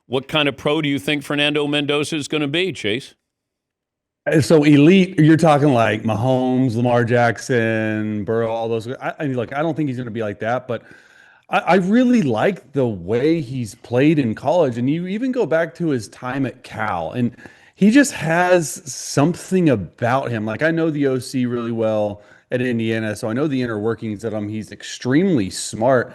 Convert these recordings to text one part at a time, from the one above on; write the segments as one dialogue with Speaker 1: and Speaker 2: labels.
Speaker 1: what kind of pro do you think Fernando Mendoza is going to be, Chase?
Speaker 2: So elite, you're talking like Mahomes, Lamar Jackson, Burrow, all those. I mean, look, I don't think he's going to be like that, but I really like the way he's played in college. And you even go back to his time at Cal, and he just has something about him. Like I know the OC really well at Indiana, so I know the inner workings of him. He's extremely smart.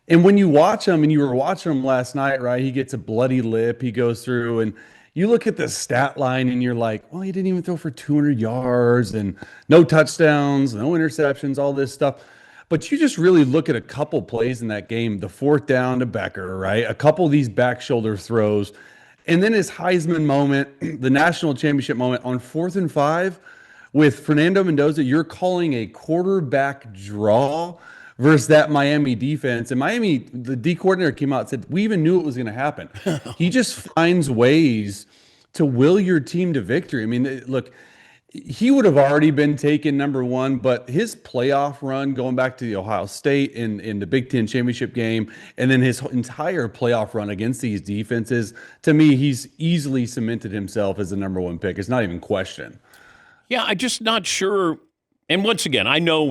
Speaker 2: And when you watch him, and you were watching him last night, right? He gets a bloody lip. He goes through, and you look at the stat line, and you're like, well, he didn't even throw for 200 yards and no touchdowns, no interceptions, all this stuff. But you just really look at a couple plays in that game, the fourth down to Becker, right? A couple of these back shoulder throws, and then his Heisman moment, the national championship moment on 4th and 5 with Fernando Mendoza. You're calling a quarterback draw versus that Miami defense. And Miami, the D coordinator came out and said, we even knew it was going to happen. He just finds ways to will your team to victory. I mean, look, he would have already been taken number one, but his playoff run going back to the Ohio State in the Big Ten championship game, and then his entire playoff run against these defenses, to me, he's easily cemented himself as the number one pick. It's not even question.
Speaker 1: Yeah, I'm just not sure. And once again, I know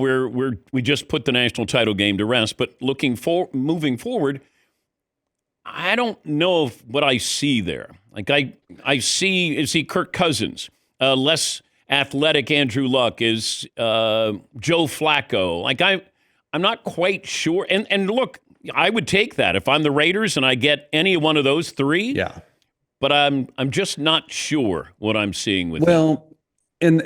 Speaker 1: we just put the national title game to rest, but moving forward, I don't know what I see there. Like I see Kirk Cousins, less athletic Andrew Luck, is Joe Flacco. Like I'm not quite sure. And look, I would take that if I'm the Raiders and I get any one of those three.
Speaker 2: Yeah.
Speaker 1: But I'm just not sure what I'm seeing with
Speaker 2: well, and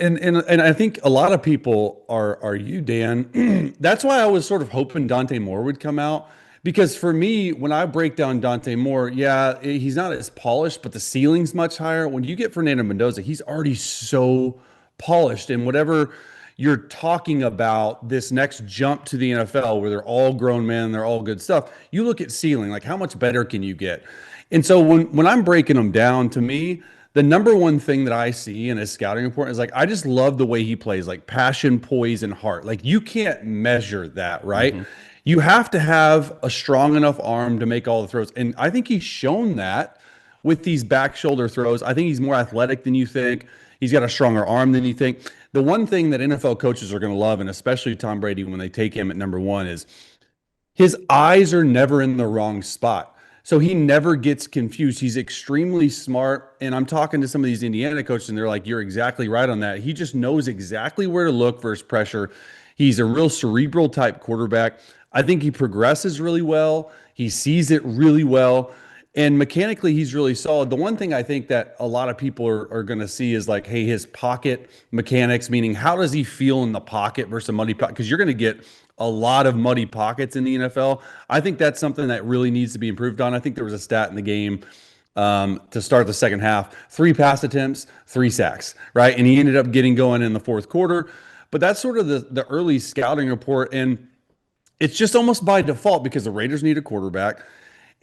Speaker 2: I think a lot of people are you, Dan. That's why I was sort of hoping Dante Moore would come out. Because for me, when I break down Dante Moore, yeah, he's not as polished, but the ceiling's much higher. When you get Fernando Mendoza, he's already so polished. And whatever you're talking about, this next jump to the NFL where they're all grown men, they're all good stuff, you look at ceiling, like how much better can you get? And so when I'm breaking them down, to me, the number one thing that I see in his scouting report is like, I just love the way he plays, like passion, poise, and heart. Like you can't measure that, right?
Speaker 1: Mm-hmm.
Speaker 2: You have to have a strong enough arm to make all the throws. And I think he's shown that with these back shoulder throws. I think he's more athletic than you think. He's got a stronger arm than you think. The one thing that NFL coaches are going to love, and especially Tom Brady when they take him at number one, is his eyes are never in the wrong spot. So he never gets confused. He's extremely smart. And I'm talking to some of these Indiana coaches, and they're like, you're exactly right on that. He just knows exactly where to look versus pressure. He's a real cerebral type quarterback. I think he progresses really well. He sees it really well. And mechanically, he's really solid. The one thing I think that a lot of people are going to see is like, hey, his pocket mechanics, meaning how does he feel in the pocket versus a muddy pocket? Because you're going to get a lot of muddy pockets in the NFL. I think that's something that really needs to be improved on. I think there was a stat in the game to start the second half: 3 pass attempts, 3 sacks, right? And he ended up getting going in the fourth quarter. But that's sort of the early scouting report. And it's just almost by default because the Raiders need a quarterback.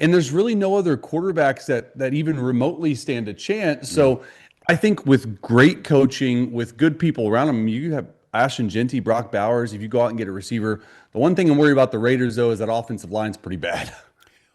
Speaker 2: And there's really no other quarterbacks that even remotely stand a chance. So I think with great coaching, with good people around him, you have Ashton Genty, Brock Bowers. If you go out and get a receiver, the one thing I'm worried about the Raiders, though, is that offensive line's pretty bad.